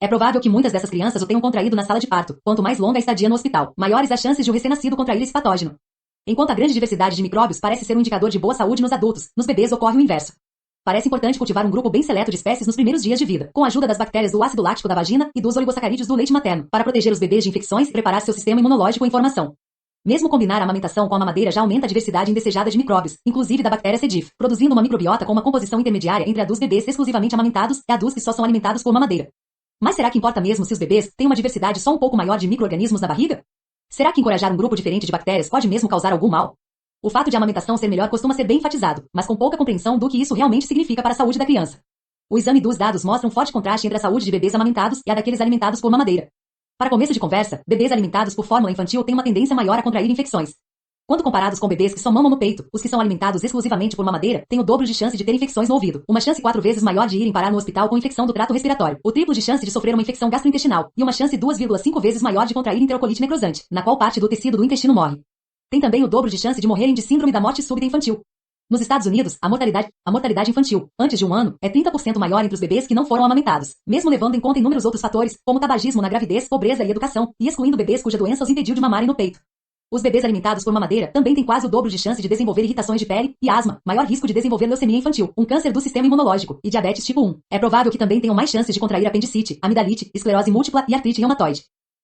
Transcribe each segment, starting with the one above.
É provável que muitas dessas crianças o tenham contraído na sala de parto. Quanto mais longa a estadia no hospital, maiores as chances de o recém-nascido contrair esse patógeno. Enquanto a grande diversidade de micróbios parece ser um indicador de boa saúde nos adultos, nos bebês ocorre o inverso. Parece importante cultivar um grupo bem seleto de espécies nos primeiros dias de vida, com a ajuda das bactérias do ácido lático da vagina e dos oligosacarídeos do leite materno, para proteger os bebês de infecções e preparar seu sistema imunológico em formação. Mesmo combinar a amamentação com a mamadeira já aumenta a diversidade indesejada de micróbios, inclusive da bactéria C. diff, produzindo uma microbiota com uma composição intermediária entre a dos bebês exclusivamente amamentados e a dos que só são alimentados por mamadeira. Mas será que importa mesmo se os bebês têm uma diversidade só um pouco maior de micro-organismos na barriga? Será que encorajar um grupo diferente de bactérias pode mesmo causar algum mal? O fato de a amamentação ser melhor costuma ser bem enfatizado, mas com pouca compreensão do que isso realmente significa para a saúde da criança. O exame dos dados mostra um forte contraste entre a saúde de bebês amamentados e a daqueles alimentados por mamadeira. Para começo de conversa, bebês alimentados por fórmula infantil têm uma tendência maior a contrair infecções. Quando comparados com bebês que só mamam no peito, os que são alimentados exclusivamente por mamadeira têm o dobro de chance de ter infecções no ouvido, uma chance 4 vezes maior de irem parar no hospital com infecção do trato respiratório, o triplo de chance de sofrer uma infecção gastrointestinal e uma chance 2,5 vezes maior de contrair enterocolite necrosante, na qual parte do tecido do intestino morre. Tem também o dobro de chance de morrerem de síndrome da morte súbita infantil. Nos Estados Unidos, a mortalidade infantil, antes de 1 ano, é 30% maior entre os bebês que não foram amamentados, mesmo levando em conta inúmeros outros fatores, como tabagismo na gravidez, pobreza e educação, e excluindo bebês cuja doença os impediu de mamarem no peito. Os bebês alimentados por mamadeira também têm quase o dobro de chance de desenvolver irritações de pele e asma, maior risco de desenvolver leucemia infantil, um câncer do sistema imunológico, e diabetes tipo 1. É provável que também tenham mais chances de contrair apendicite, amidalite, esclerose múltipla e artrite reumatoide.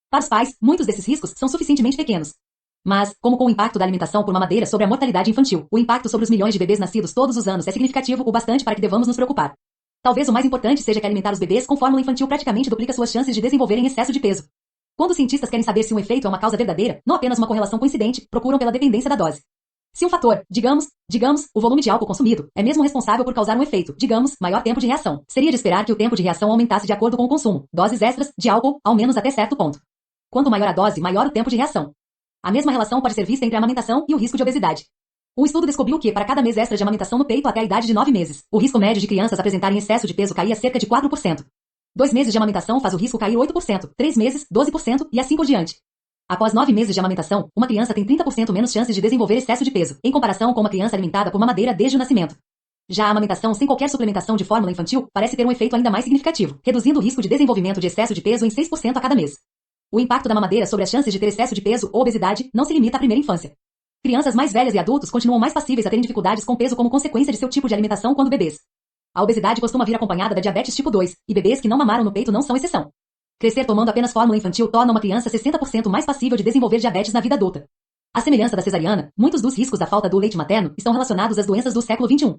Para os pais, muitos desses riscos são suficientemente pequenos. Mas, como com o impacto da alimentação por mamadeira sobre a mortalidade infantil, o impacto sobre os milhões de bebês nascidos todos os anos é significativo o bastante para que devamos nos preocupar. Talvez o mais importante seja que alimentar os bebês com fórmula infantil praticamente duplica suas chances de desenvolverem excesso de peso. Quando os cientistas querem saber se um efeito é uma causa verdadeira, não apenas uma correlação coincidente, procuram pela dependência da dose. Se um fator, digamos, o volume de álcool consumido, é mesmo responsável por causar um efeito, digamos, maior tempo de reação, seria de esperar que o tempo de reação aumentasse de acordo com o consumo, doses extras, de álcool, ao menos até certo ponto. Quanto maior a dose, maior o tempo de reação. A mesma relação pode ser vista entre a amamentação e o risco de obesidade. Um estudo descobriu que, para cada mês extra de amamentação no peito até a idade de 9 meses, o risco médio de crianças apresentarem excesso de peso caía cerca de 4%. 2 meses de amamentação faz o risco cair 8%, 3 meses, 12% e assim por diante. Após 9 meses de amamentação, uma criança tem 30% menos chances de desenvolver excesso de peso, em comparação com uma criança alimentada por mamadeira desde o nascimento. Já a amamentação sem qualquer suplementação de fórmula infantil parece ter um efeito ainda mais significativo, reduzindo o risco de desenvolvimento de excesso de peso em 6% a cada mês. O impacto da mamadeira sobre as chances de ter excesso de peso ou obesidade não se limita à primeira infância. Crianças mais velhas e adultos continuam mais passíveis a terem dificuldades com peso como consequência de seu tipo de alimentação quando bebês. A obesidade costuma vir acompanhada da diabetes tipo 2, e bebês que não mamaram no peito não são exceção. Crescer tomando apenas fórmula infantil torna uma criança 60% mais passível de desenvolver diabetes na vida adulta. À semelhança da cesariana, muitos dos riscos da falta do leite materno estão relacionados às doenças do século XXI.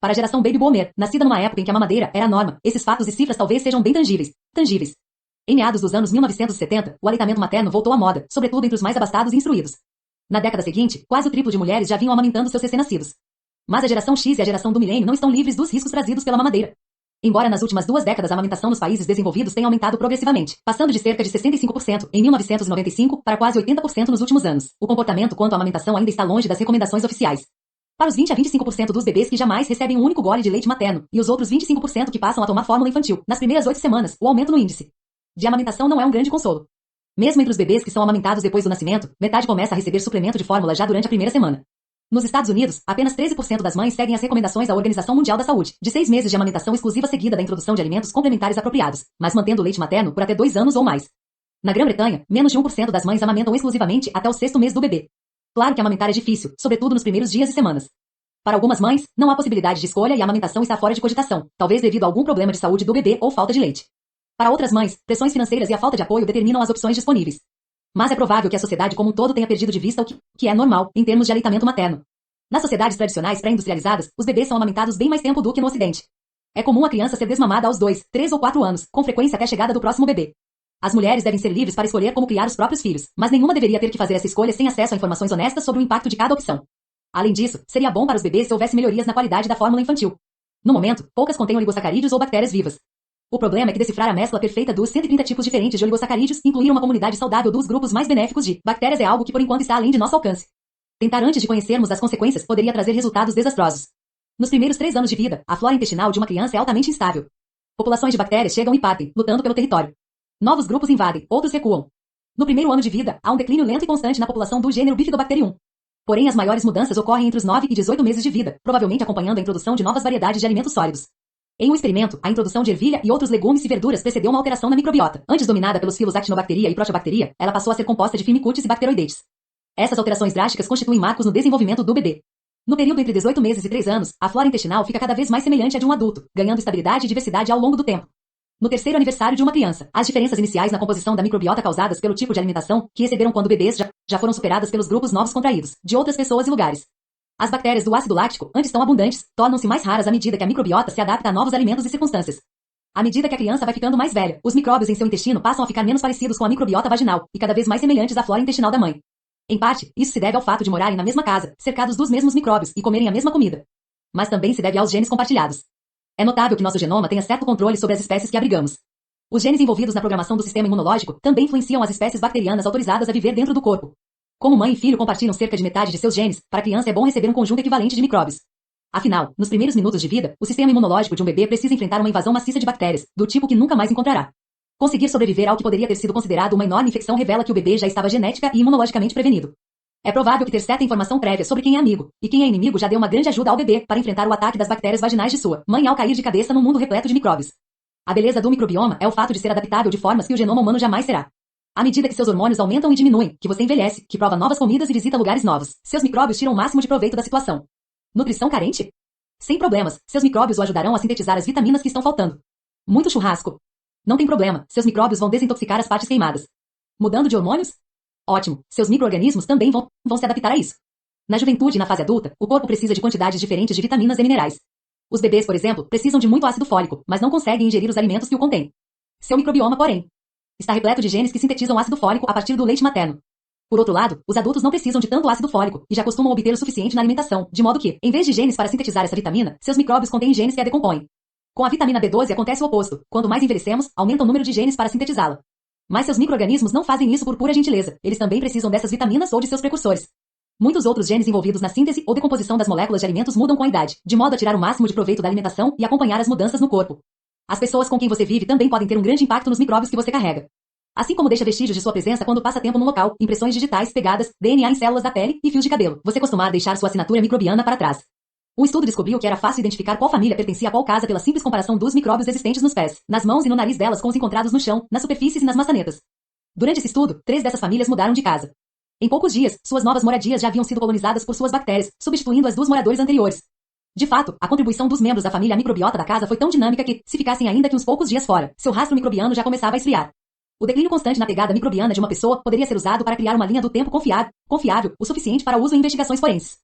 Para a geração Baby Boomer, nascida numa época em que a mamadeira era a norma, esses fatos e cifras talvez sejam bem tangíveis. Em meados dos anos 1970, o aleitamento materno voltou à moda, sobretudo entre os mais abastados e instruídos. Na década seguinte, quase o triplo de mulheres já vinham amamentando seus recém-nascidos. Mas a geração X e a geração do milênio não estão livres dos riscos trazidos pela mamadeira. Embora nas últimas 2 décadas a amamentação nos países desenvolvidos tenha aumentado progressivamente, passando de cerca de 65% em 1995 para quase 80% nos últimos anos, o comportamento quanto à amamentação ainda está longe das recomendações oficiais. Para os 20 a 25% dos bebês que jamais recebem um único gole de leite materno, e os outros 25% que passam a tomar fórmula infantil, nas primeiras 8 semanas, o aumento no índice de amamentação não é um grande consolo. Mesmo entre os bebês que são amamentados depois do nascimento, metade começa a receber suplemento de fórmula já durante a primeira semana. Nos Estados Unidos, apenas 13% das mães seguem as recomendações da Organização Mundial da Saúde, de 6 meses de amamentação exclusiva seguida da introdução de alimentos complementares apropriados, mas mantendo o leite materno por até 2 anos ou mais. Na Grã-Bretanha, menos de 1% das mães amamentam exclusivamente até o 6º mês do bebê. Claro que amamentar é difícil, sobretudo nos primeiros dias e semanas. Para algumas mães, não há possibilidade de escolha e a amamentação está fora de cogitação, talvez devido a algum problema de saúde do bebê ou falta de leite. Para outras mães, pressões financeiras e a falta de apoio determinam as opções disponíveis. Mas é provável que a sociedade como um todo tenha perdido de vista o que é normal, em termos de aleitamento materno. Nas sociedades tradicionais pré-industrializadas, os bebês são amamentados bem mais tempo do que no Ocidente. É comum a criança ser desmamada aos 2, 3 ou 4 anos, com frequência até a chegada do próximo bebê. As mulheres devem ser livres para escolher como criar os próprios filhos, mas nenhuma deveria ter que fazer essa escolha sem acesso a informações honestas sobre o impacto de cada opção. Além disso, seria bom para os bebês se houvesse melhorias na qualidade da fórmula infantil. No momento, poucas contêm oligosacarídeos ou bactérias vivas. O problema é que decifrar a mescla perfeita dos 130 tipos diferentes de oligosacarídeos e incluir uma comunidade saudável dos grupos mais benéficos de bactérias é algo que por enquanto está além de nosso alcance. Tentar antes de conhecermos as consequências poderia trazer resultados desastrosos. Nos primeiros 3 anos de vida, a flora intestinal de uma criança é altamente instável. Populações de bactérias chegam e partem, lutando pelo território. Novos grupos invadem, outros recuam. No primeiro ano de vida, há um declínio lento e constante na população do gênero Bifidobacterium. Porém, as maiores mudanças ocorrem entre os 9 e 18 meses de vida, provavelmente acompanhando a introdução de novas variedades de alimentos sólidos. Em um experimento, a introdução de ervilha e outros legumes e verduras precedeu uma alteração na microbiota. Antes dominada pelos filos Actinobacteria e Proteobacteria, ela passou a ser composta de firmicutes e bacteroidetes. Essas alterações drásticas constituem marcos no desenvolvimento do bebê. No período entre 18 meses e 3 anos, a flora intestinal fica cada vez mais semelhante à de um adulto, ganhando estabilidade e diversidade ao longo do tempo. No terceiro aniversário de uma criança, as diferenças iniciais na composição da microbiota causadas pelo tipo de alimentação que receberam quando bebês já foram superadas pelos grupos novos contraídos, de outras pessoas e lugares. As bactérias do ácido láctico, antes tão abundantes, tornam-se mais raras à medida que a microbiota se adapta a novos alimentos e circunstâncias. À medida que a criança vai ficando mais velha, os micróbios em seu intestino passam a ficar menos parecidos com a microbiota vaginal e cada vez mais semelhantes à flora intestinal da mãe. Em parte, isso se deve ao fato de morarem na mesma casa, cercados dos mesmos micróbios e comerem a mesma comida. Mas também se deve aos genes compartilhados. É notável que nosso genoma tenha certo controle sobre as espécies que abrigamos. Os genes envolvidos na programação do sistema imunológico também influenciam as espécies bacterianas autorizadas a viver dentro do corpo. Como mãe e filho compartilham cerca de metade de seus genes, para a criança é bom receber um conjunto equivalente de micróbios. Afinal, nos primeiros minutos de vida, o sistema imunológico de um bebê precisa enfrentar uma invasão maciça de bactérias, do tipo que nunca mais encontrará. Conseguir sobreviver ao que poderia ter sido considerado uma enorme infecção revela que o bebê já estava genética e imunologicamente prevenido. É provável que ter certa informação prévia sobre quem é amigo e quem é inimigo já deu uma grande ajuda ao bebê para enfrentar o ataque das bactérias vaginais de sua mãe ao cair de cabeça num mundo repleto de micróbios. A beleza do microbioma é o fato de ser adaptável de formas que o genoma humano jamais será. À medida que seus hormônios aumentam e diminuem, que você envelhece, que prova novas comidas e visita lugares novos, seus micróbios tiram o máximo de proveito da situação. Nutrição carente? Sem problemas, seus micróbios o ajudarão a sintetizar as vitaminas que estão faltando. Muito churrasco? Não tem problema, seus micróbios vão desintoxicar as partes queimadas. Mudando de hormônios? Ótimo, seus micro-organismos também vão se adaptar a isso. Na juventude e na fase adulta, o corpo precisa de quantidades diferentes de vitaminas e minerais. Os bebês, por exemplo, precisam de muito ácido fólico, mas não conseguem ingerir os alimentos que o contêm. Seu microbioma, porém, está repleto de genes que sintetizam ácido fólico a partir do leite materno. Por outro lado, os adultos não precisam de tanto ácido fólico e já costumam obter o suficiente na alimentação, de modo que, em vez de genes para sintetizar essa vitamina, seus micróbios contêm genes que a decompõem. Com a vitamina B12 acontece o oposto. Quando mais envelhecemos, aumenta o número de genes para sintetizá-la. Mas seus micro-organismos não fazem isso por pura gentileza. Eles também precisam dessas vitaminas ou de seus precursores. Muitos outros genes envolvidos na síntese ou decomposição das moléculas de alimentos mudam com a idade, de modo a tirar o máximo de proveito da alimentação e acompanhar as mudanças no corpo. As pessoas com quem você vive também podem ter um grande impacto nos micróbios que você carrega. Assim como deixa vestígios de sua presença quando passa tempo no local, impressões digitais, pegadas, DNA em células da pele e fios de cabelo, você costumar deixar sua assinatura microbiana para trás. Um estudo descobriu que era fácil identificar qual família pertencia a qual casa pela simples comparação dos micróbios existentes nos pés, nas mãos e no nariz delas com os encontrados no chão, nas superfícies e nas maçanetas. Durante esse estudo, 3 dessas famílias mudaram de casa. Em poucos dias, suas novas moradias já haviam sido colonizadas por suas bactérias, substituindo as dos moradores anteriores. De fato, a contribuição dos membros da família microbiota da casa foi tão dinâmica que, se ficassem ainda que uns poucos dias fora, seu rastro microbiano já começava a esfriar. O declínio constante na pegada microbiana de uma pessoa poderia ser usado para criar uma linha do tempo confiável o suficiente para uso em investigações forenses.